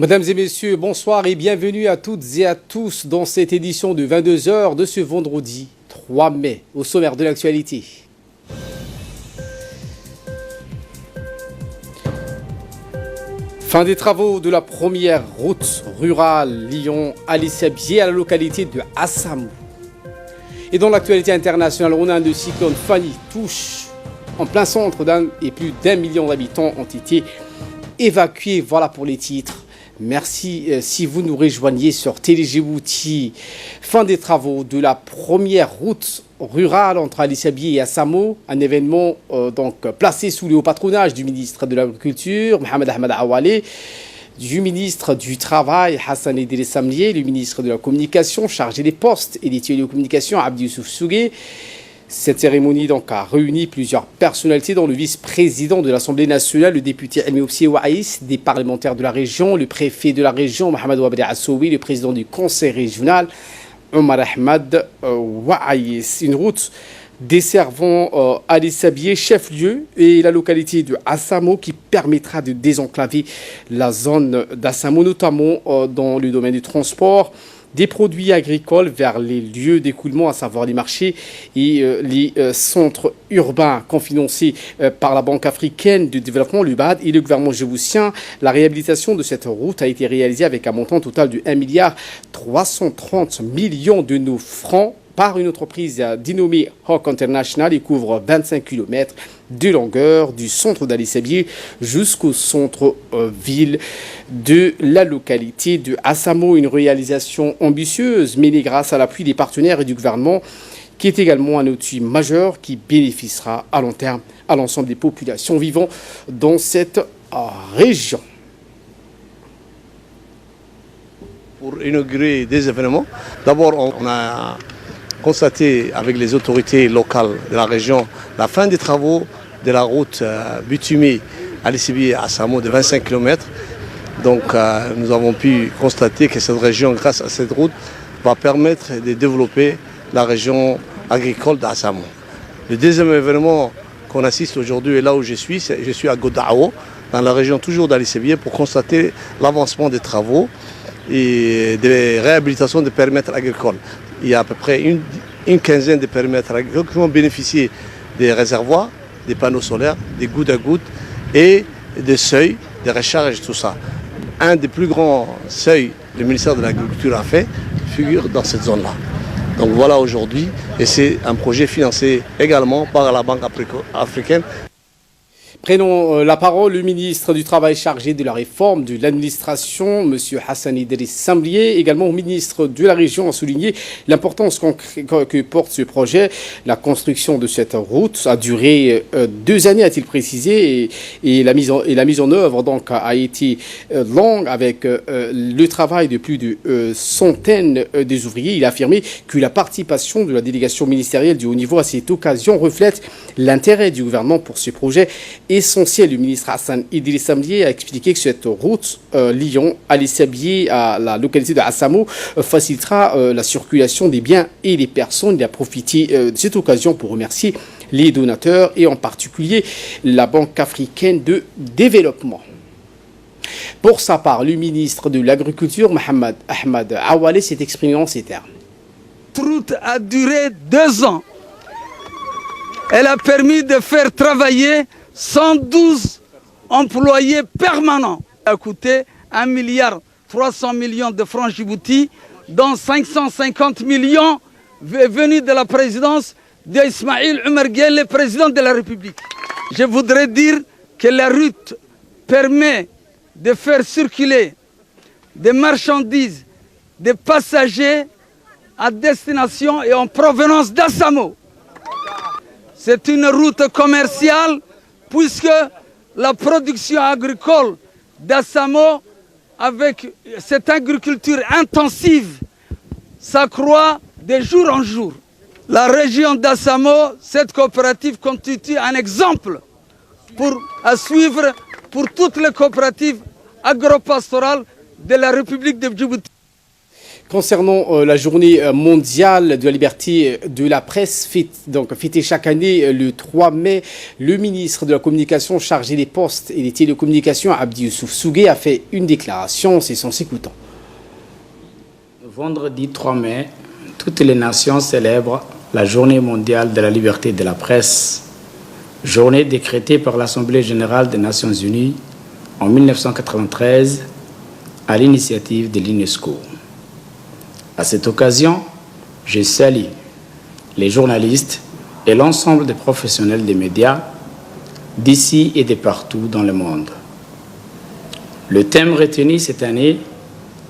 Mesdames et messieurs, bonsoir et bienvenue à toutes et à tous dans cette édition de 22 heures de ce vendredi 3 mai, au sommaire de l'actualité. Fin des travaux de la première route rurale Lyon-Alisabié à la localité de Assamou. Et dans l'actualité internationale, on a un cyclone Fanny touche en plein centre et plus d'1 million d'habitants ont été évacués. Voilà pour les titres. Merci si vous nous rejoignez sur Télé Djibouti. Fin des travaux de la première route rurale entre Alisabié et Assamou, un événement placé sous le haut patronage du ministre de l'Agriculture, Mohamed Ahmed Awale, du ministre du Travail, Hassan Idriss Samlier, le ministre de la Communication, chargé des postes et des télécommunications, Abdi Youssouf Sougué. Cette cérémonie a réuni plusieurs personnalités, dont le vice-président de l'Assemblée nationale, le député Elmi Oupsi Ouaïs, des parlementaires de la région, le préfet de la région, Mohamed Ouabri Assoui, le président du conseil régional, Omar Ahmed Ouaïs. Une route desservant Alisabié, chef-lieu, et la localité de Assamou qui permettra de désenclaver la zone d'Assamou, notamment dans le domaine du transport, des produits agricoles vers les lieux d'écoulement, à savoir les marchés et les centres urbains cofinancés par la Banque africaine de développement, le BAD, et le gouvernement djiboutien. La réhabilitation de cette route a été réalisée avec un montant total de 1,330 milliard de nos francs par une entreprise dénommée Hawk International et couvre 25 km de longueur du centre d'Alisabié jusqu'au centre-ville de la localité de Assamou. Une réalisation ambitieuse menée grâce à l'appui des partenaires et du gouvernement, qui est également un outil majeur qui bénéficiera à long terme à l'ensemble des populations vivant dans cette région. Pour inaugurer des événements, d'abord on a constaté avec les autorités locales de la région la fin des travaux de la route bitumée Alisabié à Assamou de 25 km. Donc nous avons pu constater que cette région, grâce à cette route, va permettre de développer la région agricole d'Assamou. Le deuxième événement qu'on assiste aujourd'hui, et là où je suis à Godaou, dans la région toujours d'Alisabié, pour constater l'avancement des travaux et des réhabilitations des périmètres agricoles. Il y a à peu près une quinzaine de périmètres agricoles qui vont bénéficier des réservoirs, des panneaux solaires, des gouttes à gouttes et des seuils, des recharges, tout ça. Un des plus grands seuils que le ministère de l'Agriculture a fait figure dans cette zone-là. Donc voilà aujourd'hui, et c'est un projet financé également par la Banque africaine. Prenons la parole, le ministre du Travail chargé de la réforme de l'administration, M. Hassan Idriss Samlier. Également au ministre de la région a souligné l'importance que porte ce projet. La construction de cette route a duré 2 années, a-t-il précisé, et la mise en œuvre a été longue avec le travail de plus de centaines des ouvriers. Il a affirmé que la participation de la délégation ministérielle du haut niveau à cette occasion reflète l'intérêt du gouvernement pour ce projet essentiel. Le ministre Hassan Idriss Samlier a expliqué que cette route Lyon-Alisabié à la localité de Assamou facilitera la circulation des biens et des personnes. Il a profité de cette occasion pour remercier les donateurs et en particulier la Banque africaine de développement. Pour sa part, le ministre de l'Agriculture, Mohamed Ahmed Awale, s'est exprimé en ces termes. Cette route a duré 2 ans. Elle a permis de faire travailler 112 employés permanents. Elle a coûté 1,3 milliard de francs Djibouti, dont 550 millions venus de la présidence d'Ismaïl Omar Guelleh, le président de la République. Je voudrais dire que la route permet de faire circuler des marchandises, des passagers à destination et en provenance d'Assamou. C'est une route commerciale puisque la production agricole d'Assamou, avec cette agriculture intensive, s'accroît de jour en jour. La région d'Assamou, cette coopérative constitue un exemple à suivre pour toutes les coopératives agropastorales de la République de Djibouti. Concernant la journée mondiale de la liberté de la presse, fêtée chaque année le 3 mai, le ministre de la Communication chargé des postes et des télécommunications, Abdi Youssouf Sougué, a fait une déclaration. C'est son s'écoutant. Vendredi 3 mai, toutes les nations célèbrent la journée mondiale de la liberté de la presse, journée décrétée par l'Assemblée générale des Nations unies en 1993 à l'initiative de l'UNESCO. À cette occasion, je salue les journalistes et l'ensemble des professionnels des médias d'ici et de partout dans le monde. Le thème retenu cette année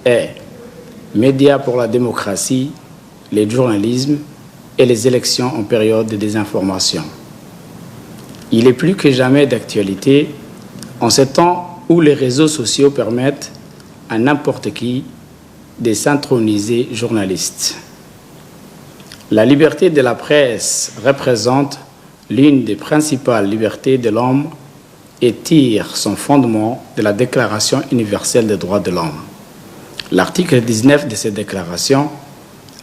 est « Médias pour la démocratie, le journalisme et les élections en période de désinformation ». Il est plus que jamais d'actualité en ces temps où les réseaux sociaux permettent à n'importe qui de s'introniser journaliste. La liberté de la presse représente l'une des principales libertés de l'homme et tire son fondement de la Déclaration universelle des droits de l'homme. L'article 19 de cette déclaration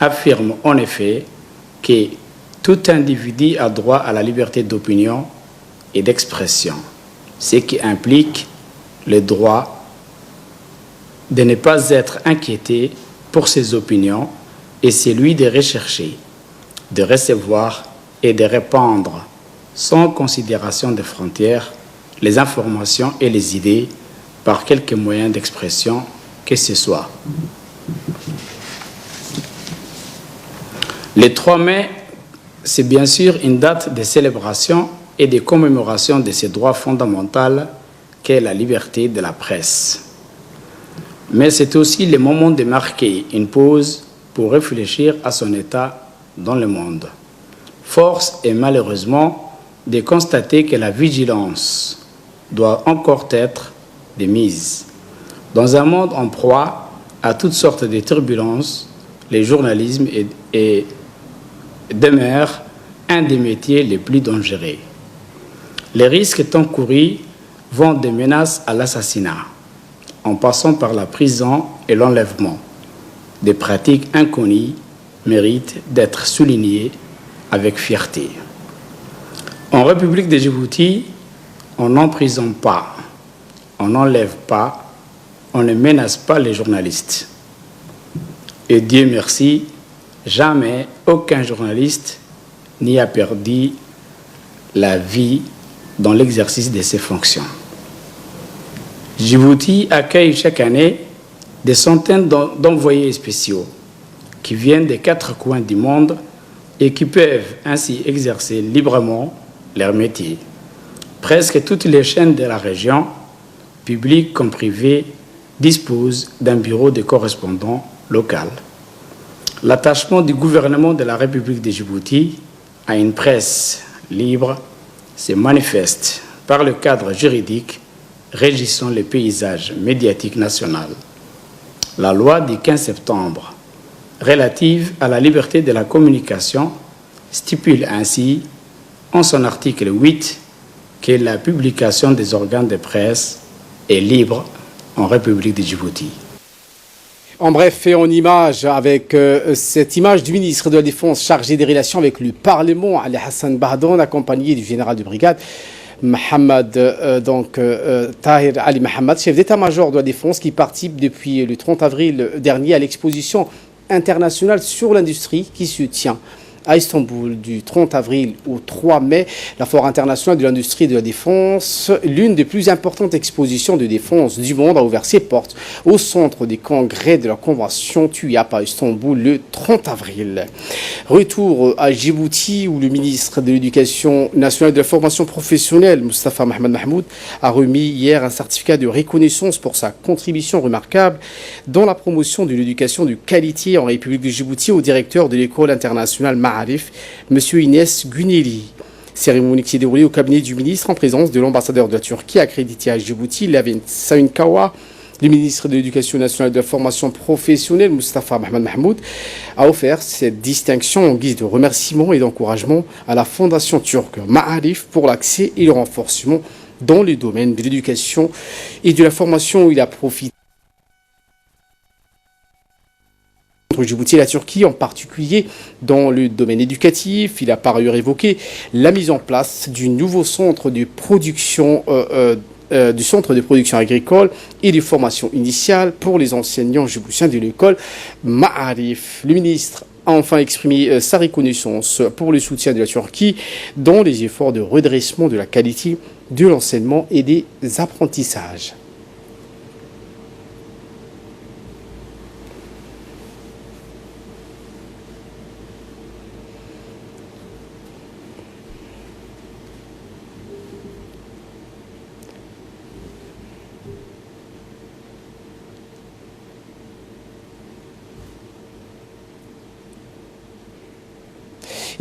affirme en effet que tout individu a droit à la liberté d'opinion et d'expression, ce qui implique le droit de ne pas être inquiété pour ses opinions et celui de rechercher, de recevoir et de répandre sans considération des frontières les informations et les idées par quelque moyen d'expression que ce soit. Le 3 mai, c'est bien sûr une date de célébration et de commémoration de ces droits fondamentaux qu'est la liberté de la presse. Mais c'est aussi le moment de marquer une pause pour réfléchir à son état dans le monde. Force est malheureusement de constater que la vigilance doit encore être de mise. Dans un monde en proie à toutes sortes de turbulences, le journalisme demeure un des métiers les plus dangereux. Les risques encourus vont des menaces à l'assassinat, en passant par la prison et l'enlèvement. Des pratiques inconnues méritent d'être soulignées avec fierté. En République de Djibouti, on n'emprisonne pas, on n'enlève pas, on ne menace pas les journalistes. Et Dieu merci, jamais aucun journaliste n'y a perdu la vie dans l'exercice de ses fonctions. Djibouti accueille chaque année des centaines d'envoyés spéciaux qui viennent des 4 coins du monde et qui peuvent ainsi exercer librement leur métier. Presque toutes les chaînes de la région, publiques comme privées, disposent d'un bureau de correspondant local. L'attachement du gouvernement de la République de Djibouti à une presse libre se manifeste par le cadre juridique régissant le paysage médiatique national. La loi du 15 septembre relative à la liberté de la communication stipule ainsi, en son article 8, que la publication des organes de presse est libre en République de Djibouti. En bref, et en image, avec cette image du ministre de la Défense chargé des relations avec le Parlement, Ali Hassan Bahdan, accompagné du général de brigade, Mohamed, Tahir Ali Mohamed, chef d'état-major de la Défense, qui participe depuis le 30 avril dernier à l'exposition internationale sur l'industrie qui se tient à Istanbul du 30 avril au 3 mai, la Foire internationale de l'industrie de la défense, l'une des plus importantes expositions de défense du monde, a ouvert ses portes au centre des congrès de la convention TUIAP à Istanbul le 30 avril. Retour à Djibouti où le ministre de l'Éducation nationale et de la formation professionnelle, Moustapha Mohamed Mahmoud, a remis hier un certificat de reconnaissance pour sa contribution remarquable dans la promotion de l'éducation de qualité en République de Djibouti au directeur de l'école internationale Ma'arif, M. Inès Guneli. Cérémonie qui s'est déroulée au cabinet du ministre en présence de l'ambassadeur de la Turquie accrédité à Djibouti, Lavin Sayinkawa. Le ministre de l'Éducation nationale et de la formation professionnelle, Moustapha Mohamed Mahmoud, a offert cette distinction en guise de remerciement et d'encouragement à la fondation turque Ma'arif pour l'accès et le renforcement dans le domaine de l'éducation et de la formation où il a profité entre Djibouti et la Turquie, en particulier dans le domaine éducatif. Il a par ailleurs évoqué la mise en place du nouveau centre de production agricole et de formation initiale pour les enseignants djiboutiens de l'école Ma'arif. Le ministre a enfin exprimé sa reconnaissance pour le soutien de la Turquie dans les efforts de redressement de la qualité de l'enseignement et des apprentissages.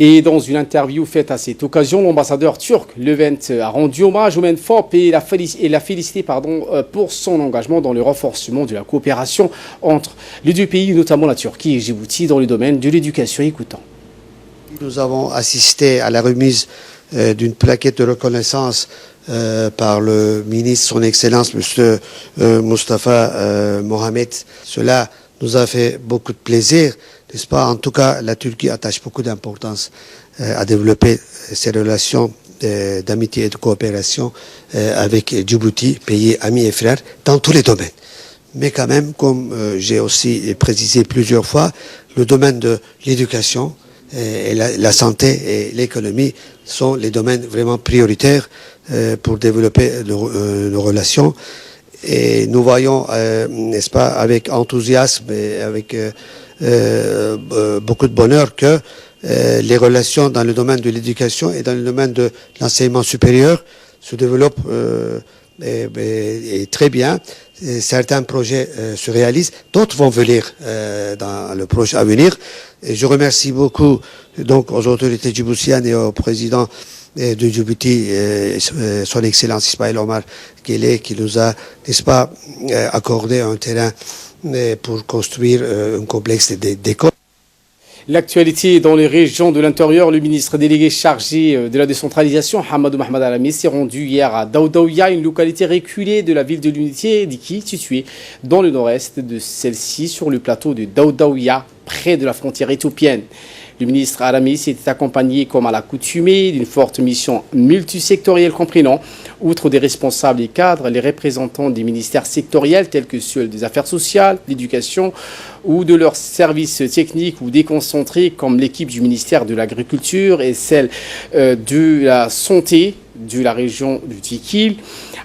Et dans une interview faite à cette occasion, l'ambassadeur turc Levent a rendu hommage au MENFOP et l'a félicité pour son engagement dans le renforcement de la coopération entre les deux pays, notamment la Turquie et Djibouti, dans le domaine de l'éducation. Écoutons. Nous avons assisté à la remise d'une plaquette de reconnaissance par le ministre, son Excellence, M. Mustafa Mohamed. Cela nous a fait beaucoup de plaisir, n'est-ce pas? En tout cas, la Turquie attache beaucoup d'importance à développer ses relations d'amitié et de coopération avec Djibouti, pays ami et frère, dans tous les domaines. Mais quand même, comme j'ai aussi précisé plusieurs fois, le domaine de l'éducation et la santé et l'économie sont les domaines vraiment prioritaires pour développer nos relations. Et nous voyons, n'est-ce pas, avec enthousiasme et avec beaucoup de bonheur que les relations dans le domaine de l'éducation et dans le domaine de l'enseignement supérieur se développent et très bien. Et certains projets se réalisent, d'autres vont venir dans le proche à venir. Et je remercie beaucoup donc aux autorités djiboutiennes et au président de Djibouti, son Excellence Ismaël Omar Guelleh, qui nous a, n'est-ce pas, accordé un terrain pour construire un complexe d'écoles. L'actualité dans les régions de l'intérieur, le ministre délégué chargé de la décentralisation, Hamadou Mahmoud Alami, s'est rendu hier à Daoudaouya, une localité reculée de la ville de l'Unité, qui située dans le nord-est de celle-ci, sur le plateau de Daoudaouya, près de la frontière éthiopienne. Le ministre Alami s'était accompagné, comme à l'accoutumée, d'une forte mission multisectorielle comprenant, outre des responsables et cadres, les représentants des ministères sectoriels tels que ceux des affaires sociales, l'éducation ou de leurs services techniques ou déconcentrés comme l'équipe du ministère de l'Agriculture et celle de la santé de la région du Tikil.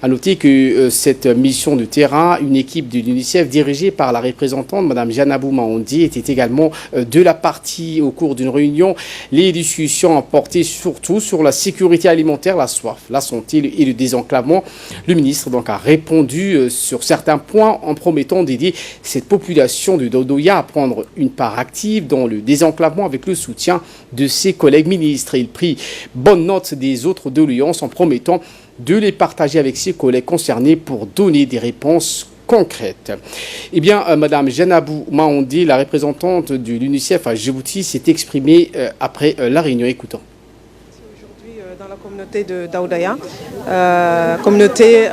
A noter que cette mission de terrain, une équipe de l'UNICEF dirigée par la représentante Mme Janabou Maondi, était également de la partie au cours d'une réunion. Les discussions ont porté surtout sur la sécurité alimentaire, la soif, la santé et le désenclavement. Le ministre donc a répondu sur certains points en promettant d'aider cette population de Daoudaouya à prendre une part active dans le désenclavement avec le soutien de ses collègues ministres. Il prit bonne note des autres doléances en promettant de les partager avec ses collègues concernés pour donner des réponses concrètes. Eh bien, Mme Janabou Maondi, la représentante de l'UNICEF à Djibouti, s'est exprimée après la réunion. Écoutons. Aujourd'hui, dans la communauté de Daoudaouya, communauté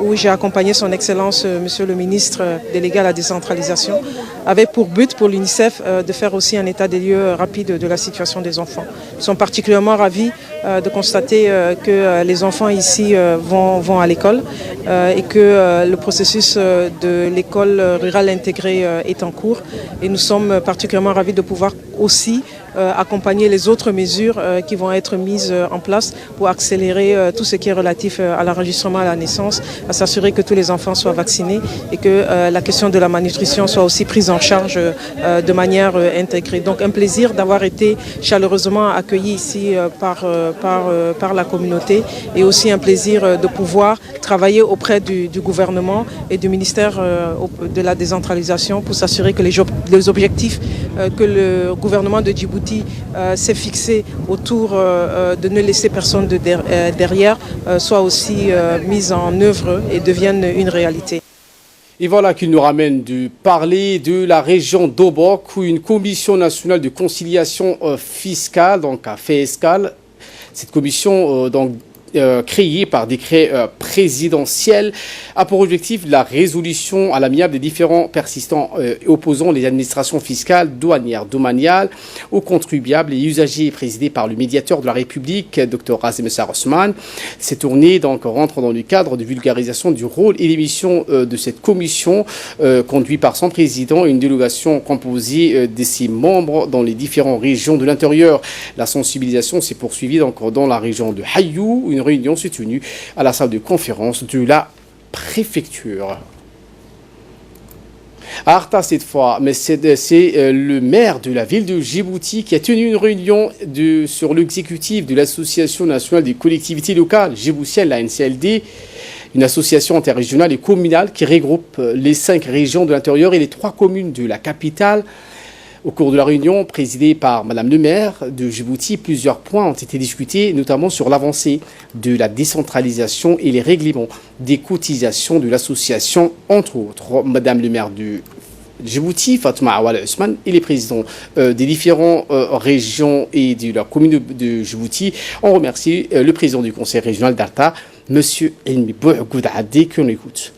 où j'ai accompagné son Excellence, Monsieur le ministre délégué à la décentralisation, avec pour but pour l'UNICEF de faire aussi un état des lieux rapide de la situation des enfants. Nous sommes particulièrement ravis de constater que les enfants ici vont à l'école et que le processus de l'école rurale intégrée est en cours. Et nous sommes particulièrement ravis de pouvoir aussi accompagner les autres mesures qui vont être mises en place pour accélérer tout ce qui est relatif à l'enregistrement à la naissance, à s'assurer que tous les enfants soient vaccinés et que la question de la malnutrition soit aussi prise en charge de manière intégrée. Donc un plaisir d'avoir été chaleureusement accueilli ici par la communauté et aussi un plaisir de pouvoir travailler auprès du gouvernement et du ministère de la décentralisation pour s'assurer que les objectifs que le gouvernement de Djibouti s'est fixé autour de ne laisser personne derrière soient aussi mis en œuvre et deviennent une réalité. Et voilà qu'il nous ramène de parler de la région d'Obok où une commission nationale de conciliation fiscale, donc à fait escale. Cette commission créé par décret présidentiel a pour objectif la résolution à l'amiable des différends persistants opposant les administrations fiscales, douanières, domaniales aux contribuables et usagers, présidé par le médiateur de la République, Dr Razem Essar Osman. Ces tournées donc rentrent dans le cadre de vulgarisation du rôle et des missions de cette commission conduite par son président et une délégation composée de ses membres dans les différentes régions de l'intérieur. La sensibilisation s'est poursuivie donc dans la région de Hayou, où une réunion s'est tenue à la salle de conférence de la préfecture. À Arta cette fois, mais c'est le maire de la ville de Djibouti qui a tenu une réunion sur l'exécutif de l'Association nationale des collectivités locales djiboutiennes, la NCLD, une association interrégionale et communale qui regroupe les 5 régions de l'intérieur et les 3 communes de la capitale. Au cours de la réunion présidée par Madame le maire de Djibouti, plusieurs points ont été discutés, notamment sur l'avancée de la décentralisation et les règlements des cotisations de l'association, entre autres. Madame le maire de Djibouti, Fatma Awala Ousmane, et les présidents des différentes régions et de la commune de Djibouti ont remercié le président du conseil régional d'Arta, M. Elmi Bouhgoudadé, qu'on écoute.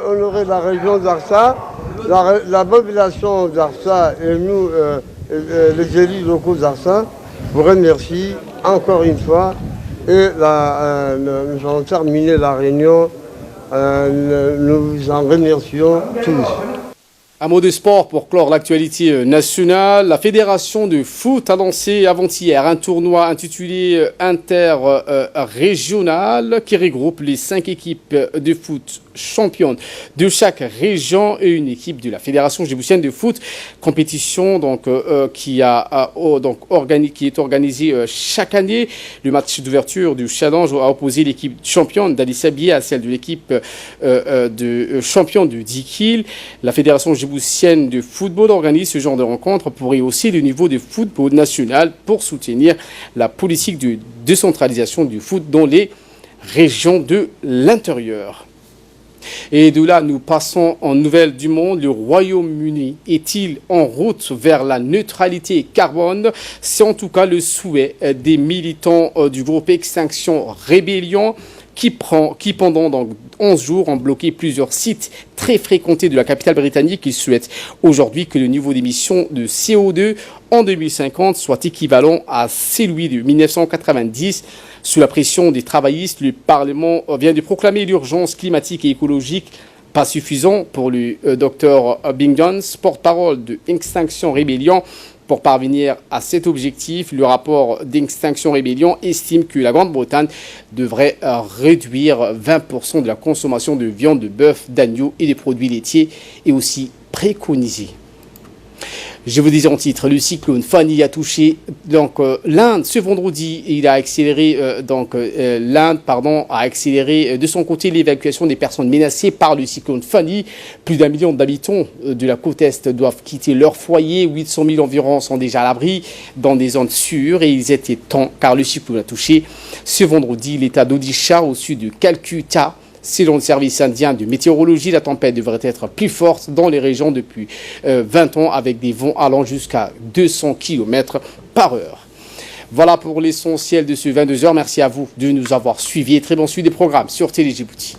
Honorer la région d'Arsa, la population d'Arsa et nous, les élus locaux d'Arsa, vous remercie encore une fois et nous allons terminer la réunion. Nous vous en remercions tous. Un mot de sport pour clore l'actualité nationale. La fédération de foot a lancé avant-hier un tournoi intitulé interrégional qui regroupe les 5 équipes de foot championnes de chaque région et une équipe de la fédération djiboutienne de foot. Compétition donc, qui est organisée chaque année. Le match d'ouverture du challenge a opposé l'équipe championne d'Ali Sabié à celle de l'équipe de championne de Dikil. La fédération djiboutienne de football organise ce genre de rencontre pour rehausser le niveau de football national pour soutenir la politique de décentralisation du foot dans les régions de l'intérieur. Et de là, nous passons en nouvelles du monde. Le Royaume-Uni est-il en route vers la neutralité carbone? C'est en tout cas le souhait des militants du groupe Extinction Rébellion qui pendant donc 11 jours ont bloqué plusieurs sites très fréquentés de la capitale britannique. Ils souhaitent aujourd'hui que le niveau d'émission de CO2 en 2050 soit équivalent à celui de 1990. Sous la pression des travaillistes, le Parlement vient de proclamer l'urgence climatique et écologique. Pas suffisant pour le Dr Bingons, porte-parole de Extinction Rébellion. Pour parvenir à cet objectif, le rapport d'Extinction Rébellion estime que la Grande-Bretagne devrait réduire 20% de la consommation de viande de bœuf, d'agneau et de produits laitiers et aussi préconiser. Je vous disais en titre, le cyclone Fani a touché l'Inde ce vendredi. Il a accéléré l'Inde a accéléré de son côté l'évacuation des personnes menacées par le cyclone Fani. Plus d'1 million d'habitants de la côte est doivent quitter leur foyer. 800 000 environ sont déjà à l'abri dans des zones sûres et ils étaient temps car le cyclone a touché ce vendredi l'état d'Odisha au sud de Calcutta. Selon le service indien de météorologie, la tempête devrait être plus forte dans les régions depuis 20 ans avec des vents allant jusqu'à 200 km/h. Voilà pour l'essentiel de ce 22h. Merci à vous de nous avoir suivis et très bon suivi des programmes sur Télé Djibouti.